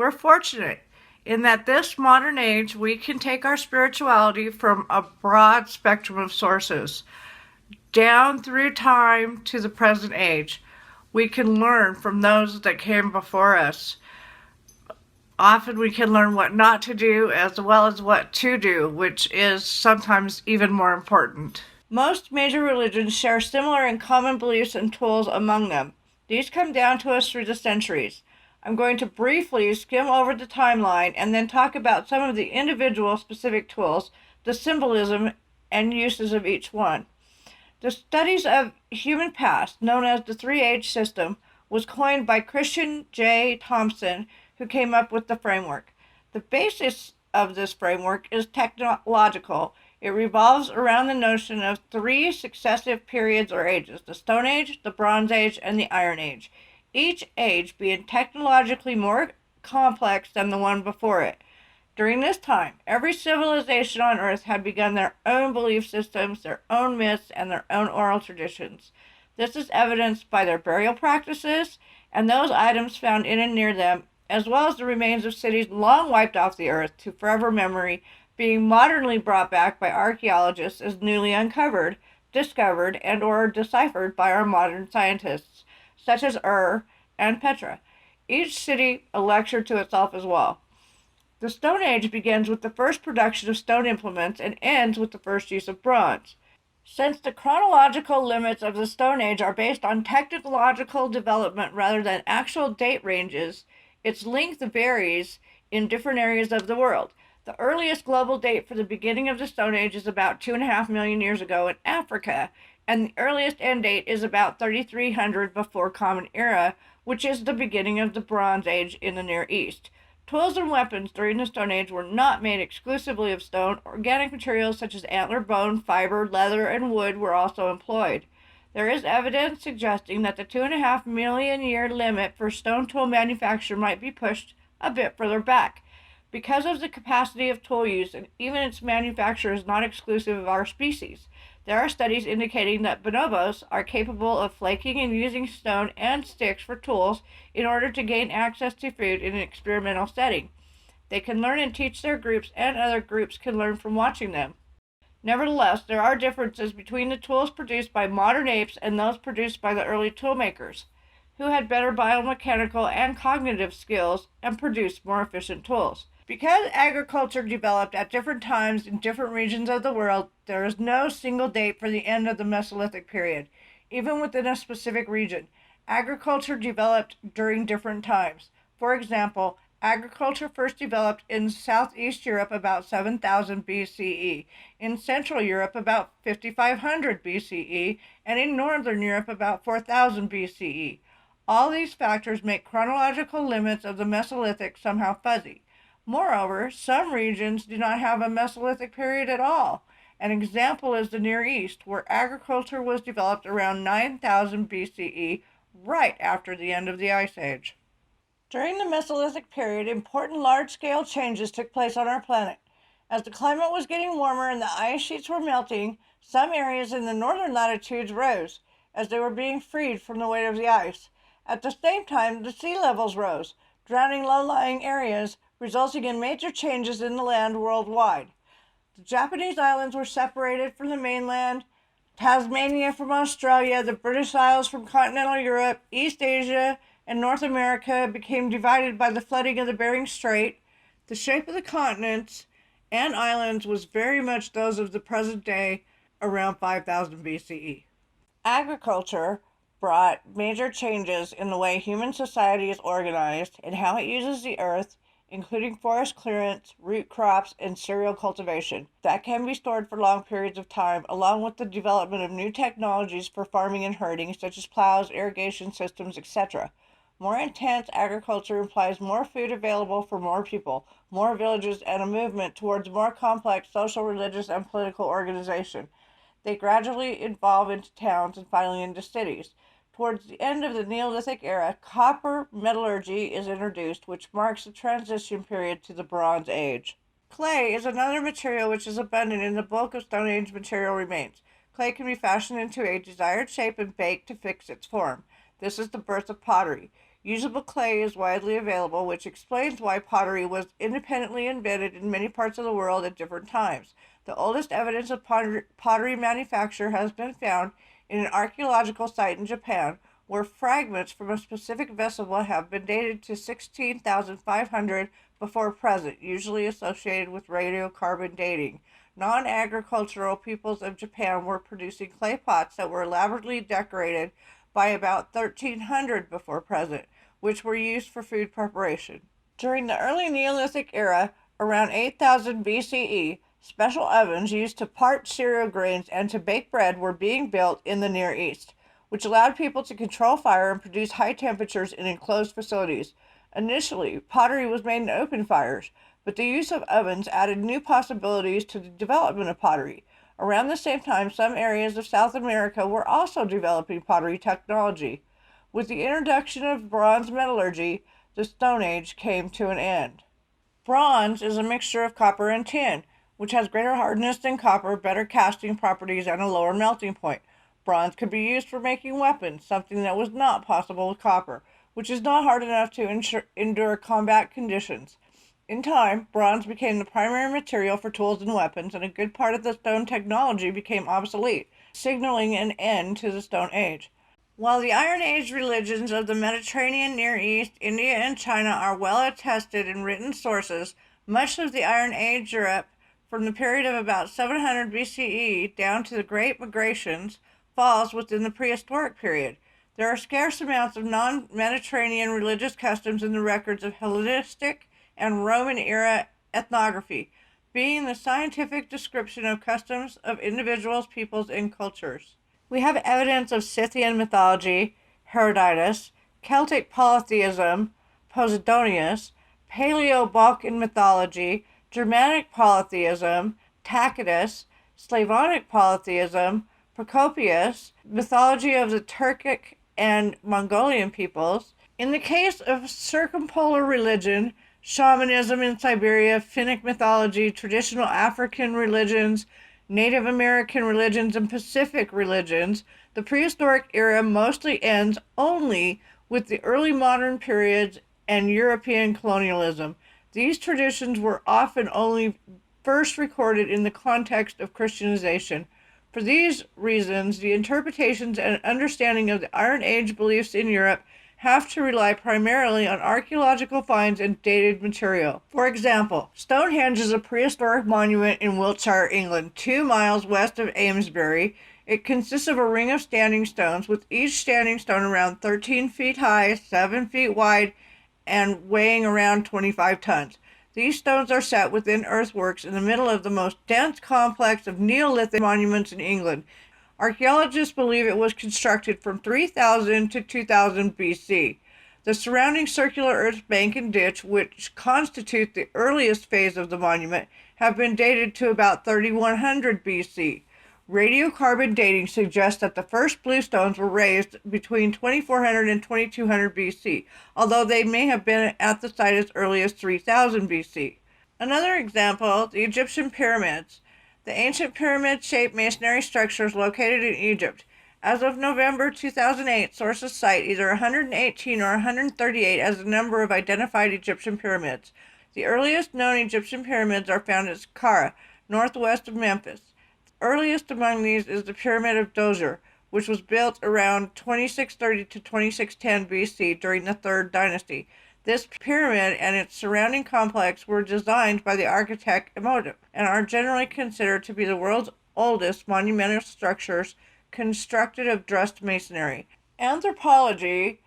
we're fortunate in that this modern age we can take our spirituality from a broad spectrum of sources, down through time to the present age. We can learn from those that came before us. Often we can learn what not to do as well as what to do, which is sometimes even more important. Most major religions share similar and common beliefs and tools among them. These come down to us through the centuries. I'm going to briefly skim over the timeline and then talk about some of the individual specific tools, the symbolism, and uses of each one. The studies of human past, known as the 3H system, was coined by Christian J. Thompson, who came up with the framework. The basis of this framework is technological. It revolves around the notion of three successive periods or ages: the Stone Age, the Bronze Age, and the Iron Age, each age being technologically more complex than the one before it. During this time, every civilization on Earth had begun their own belief systems, their own myths, and their own oral traditions. This is evidenced by their burial practices and those items found in and near them, as well as the remains of cities long wiped off the Earth to forever memory, being modernly brought back by archaeologists as newly uncovered, discovered, and or deciphered by our modern scientists, such as and Petra. Each city a lecture to itself as well. The Stone Age begins with the first production of stone implements and ends with the first use of bronze. Since the chronological limits of the Stone Age are based on technological development rather than actual date ranges, its length varies in different areas of the world. The earliest global date for the beginning of the Stone Age is about 2.5 million years ago in Africa, and the earliest end date is about 3300 before Common Era, which is the beginning of the Bronze Age in the Near East. Tools and weapons during the Stone Age were not made exclusively of stone. Organic materials such as antler, bone, fiber, leather, and wood were also employed. There is evidence suggesting that the 2.5 million year limit for stone tool manufacture might be pushed a bit further back. Because of the capacity of tool use and even its manufacture is not exclusive of our species. There are studies indicating that bonobos are capable of flaking and using stone and sticks for tools in order to gain access to food in an experimental setting. They can learn and teach their groups, and other groups can learn from watching them. Nevertheless, there are differences between the tools produced by modern apes and those produced by the early toolmakers, who had better biomechanical and cognitive skills and produced more efficient tools. Because agriculture developed at different times in different regions of the world, there is no single date for the end of the Mesolithic period. Even within a specific region, agriculture developed during different times. For example, agriculture first developed in Southeast Europe about 7000 BCE, in Central Europe about 5500 BCE, and in Northern Europe about 4000 BCE. All these factors make chronological limits of the Mesolithic somehow fuzzy. Moreover, some regions do not have a Mesolithic period at all. An example is the Near East, where agriculture was developed around 9000 BCE, right after the end of the Ice Age. During the Mesolithic period, important large-scale changes took place on our planet. As the climate was getting warmer and the ice sheets were melting, some areas in the northern latitudes rose, as they were being freed from the weight of the ice. At the same time, the sea levels rose, drowning low-lying areas, resulting in major changes in the land worldwide. The Japanese islands were separated from the mainland, Tasmania from Australia, the British Isles from continental Europe, East Asia, and North America became divided by the flooding of the Bering Strait. The shape of the continents and islands was very much those of the present day around 5000 BCE. Agriculture brought major changes in the way human society is organized and how it uses the earth, including forest clearance, root crops, and cereal cultivation, that can be stored for long periods of time, along with the development of new technologies for farming and herding, such as plows, irrigation systems, etc. More intense agriculture implies more food available for more people, more villages, and a movement towards more complex social, religious, and political organization. They gradually evolve into towns and finally into cities. Towards the end of the Neolithic era, copper metallurgy is introduced, which marks the transition period to the Bronze Age. Clay is another material which is abundant in the bulk of Stone Age material remains. Clay can be fashioned into a desired shape and baked to fix its form. This is the birth of pottery. Usable clay is widely available, which explains why pottery was independently invented in many parts of the world at different times. The oldest evidence of pottery manufacture has been found in an archaeological site in Japan, where fragments from a specific vessel have been dated to 16,500 before present, usually associated with radiocarbon dating. Non-agricultural peoples of Japan were producing clay pots that were elaborately decorated by about 1300 before present, which were used for food preparation. During the early Neolithic era, around 8000 BCE, special ovens used to part cereal grains and to bake bread were being built in the Near East, which allowed people to control fire and produce high temperatures in enclosed facilities. Initially, pottery was made in open fires, but the use of ovens added new possibilities to the development of pottery. Around the same time, some areas of South America were also developing pottery technology. With the introduction of bronze metallurgy, the Stone Age came to an end. Bronze is a mixture of copper and tin, which has greater hardness than copper, better casting properties, and a lower melting point. Bronze could be used for making weapons, something that was not possible with copper, which is not hard enough to endure combat conditions. In time, bronze became the primary material for tools and weapons, and a good part of the stone technology became obsolete, signaling an end to the Stone Age. While the Iron Age religions of the Mediterranean, Near East, India, and China are well attested in written sources, much of the Iron Age Europe, from the period of about 700 BCE down to the Great Migrations, falls within the prehistoric period. There are scarce amounts of non-Mediterranean religious customs in the records of Hellenistic and Roman era ethnography, being the scientific description of customs of individuals, peoples, and cultures. We have evidence of Scythian mythology, Herodotus, Celtic polytheism, Posidonius, Paleo-Balkan mythology, Germanic polytheism, Tacitus, Slavonic polytheism, Procopius, mythology of the Turkic and Mongolian peoples. In the case of circumpolar religion, shamanism in Siberia, Finnic mythology, traditional African religions, Native American religions, and Pacific religions, the prehistoric era mostly ends only with the early modern periods and European colonialism. These traditions were often only first recorded in the context of Christianization. For these reasons, the interpretations and understanding of the Iron Age beliefs in Europe have to rely primarily on archaeological finds and dated material. For example, Stonehenge is a prehistoric monument in Wiltshire, England, 2 miles west of Amesbury. It consists of a ring of standing stones, with each standing stone around 13 feet high, 7 feet wide, and weighing around 25 tons. These stones are set within earthworks in the middle of the most dense complex of Neolithic monuments in England. Archaeologists believe it was constructed from 3000 to 2000 BC. The surrounding circular earth bank and ditch, which constitute the earliest phase of the monument, have been dated to about 3100 BC. Radiocarbon dating suggests that the first bluestones were raised between 2400 and 2200 BC, although they may have been at the site as early as 3000 BC. Another example, the Egyptian pyramids. The ancient pyramid-shaped masonry structures located in Egypt. As of November 2008, sources cite either 118 or 138 as the number of identified Egyptian pyramids. The earliest known Egyptian pyramids are found at Saqqara, northwest of Memphis. The earliest among these is the Pyramid of Djoser, which was built around 2630 to 2610 BC during the Third Dynasty. This pyramid and its surrounding complex were designed by the architect Imhotep and are generally considered to be the world's oldest monumental structures constructed of dressed masonry. Anthropology,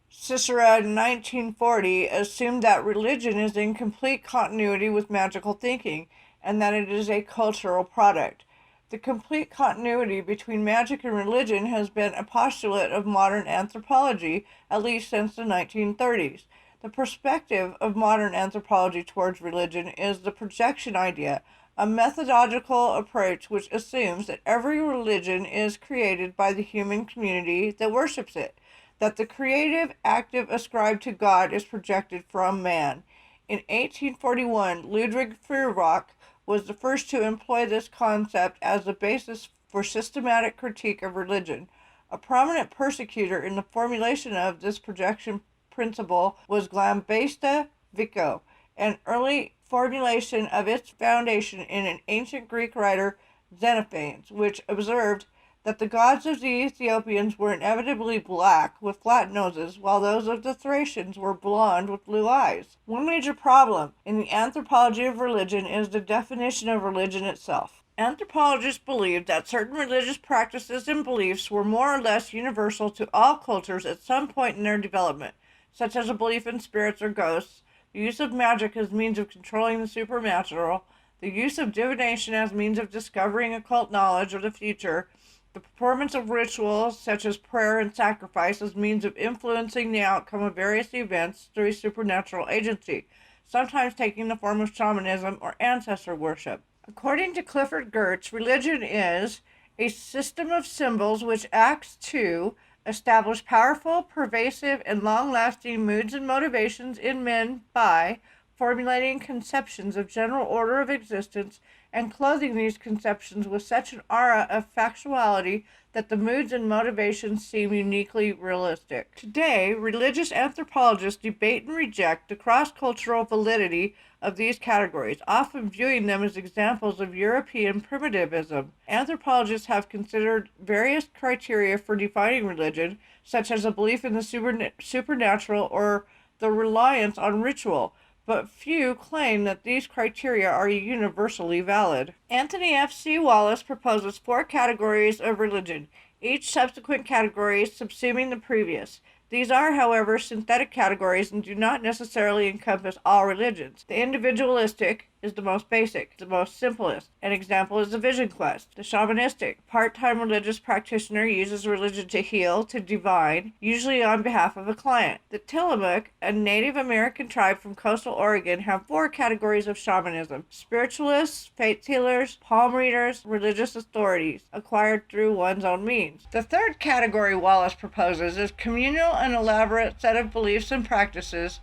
Cicero in 1940, assumed that religion is in complete continuity with magical thinking and that it is a cultural product. The complete continuity between magic and religion has been a postulate of modern anthropology, at least since the 1930s. The perspective of modern anthropology towards religion is the projection idea, a methodological approach which assumes that every religion is created by the human community that worships it, that the creative, active ascribed to God is projected from man. In 1841, Ludwig Feuerbach was the first to employ this concept as the basis for systematic critique of religion. A prominent persecutor in the formulation of this projection principle was Glambesta Vico, an early formulation of its foundation in an ancient Greek writer, Xenophanes, which observed that the gods of the Ethiopians were inevitably black with flat noses, while those of the Thracians were blonde with blue eyes. One major problem in the anthropology of religion is the definition of religion itself. Anthropologists believed that certain religious practices and beliefs were more or less universal to all cultures at some point in their development, such as a belief in spirits or ghosts, the use of magic as means of controlling the supernatural, the use of divination as means of discovering occult knowledge of the future, the performance of rituals such as prayer and sacrifice as means of influencing the outcome of various events through supernatural agency, sometimes taking the form of shamanism or ancestor worship. According to Clifford Geertz, religion is a system of symbols which acts to establish powerful, pervasive, and long-lasting moods and motivations in men by formulating conceptions of general order of existence and clothing these conceptions with such an aura of factuality that the moods and motivations seem uniquely realistic. Today, religious anthropologists debate and reject the cross-cultural validity of these categories, often viewing them as examples of European primitivism. Anthropologists have considered various criteria for defining religion, such as a belief in the supernatural or the reliance on ritual, but few claim that these criteria are universally valid. Anthony F. C. Wallace proposes 4 categories of religion, each subsequent category subsuming the previous. These are, however, synthetic categories and do not necessarily encompass all religions. The individualistic is the most basic, the most simplest. An example is the Vision Quest. The shamanistic, part-time religious practitioner uses religion to heal, to divine, usually on behalf of a client. The Tillamook, a Native American tribe from coastal Oregon, have 4 categories of shamanism: spiritualists, faith healers, palm readers, religious authorities, acquired through one's own means. The 3rd category Wallace proposes is communal and elaborate set of beliefs and practices,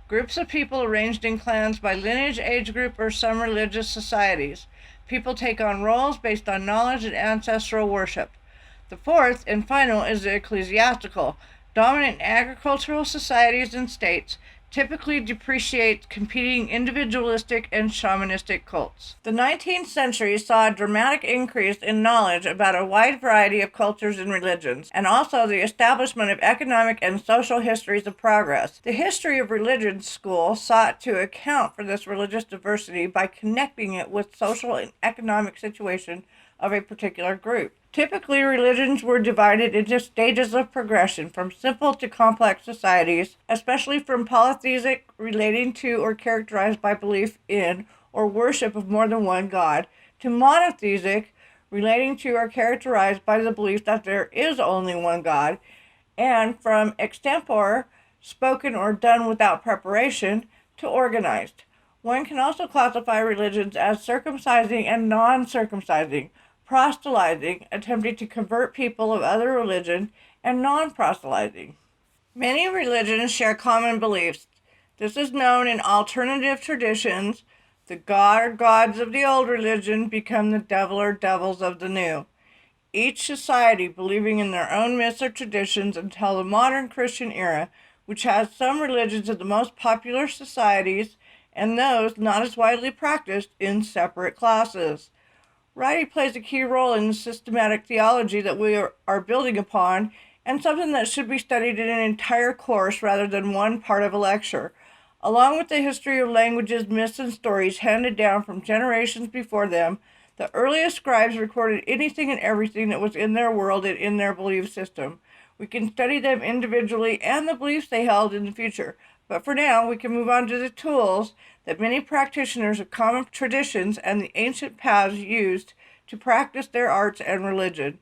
groups of people arranged in clans by lineage, age group, or some religious societies. People take on roles based on knowledge and ancestral worship. The 4th and final is the ecclesiastical. Dominant agricultural societies and states typically depreciate competing individualistic and shamanistic cults. The 19th century saw a dramatic increase in knowledge about a wide variety of cultures and religions, and also the establishment of economic and social histories of progress. The History of Religion school sought to account for this religious diversity by connecting it with social and economic situation of a particular group. Typically, religions were divided into stages of progression, from simple to complex societies, especially from polytheistic, relating to or characterized by belief in or worship of more than one god, to monotheistic, relating to or characterized by the belief that there is only one god, and from extempore, spoken or done without preparation, to organized. One can also classify religions as circumcising and non-circumcising, proselytizing, attempting to convert people of other religion, and non-proselytizing. Many religions share common beliefs. This is known in alternative traditions. The god or gods of the old religion become the devil or devils of the new. Each society believing in their own myths or traditions until the modern Christian era, which has some religions in the most popular societies and those not as widely practiced in separate classes. Writing plays a key role in the systematic theology that we are building upon, and something that should be studied in an entire course rather than one part of a lecture. Along with the history of languages, myths, and stories handed down from generations before them, the earliest scribes recorded anything and everything that was in their world and in their belief system. We can study them individually and the beliefs they held in the future, but for now we can move on to the tools that many practitioners of common traditions and the ancient paths used to practice their arts and religion.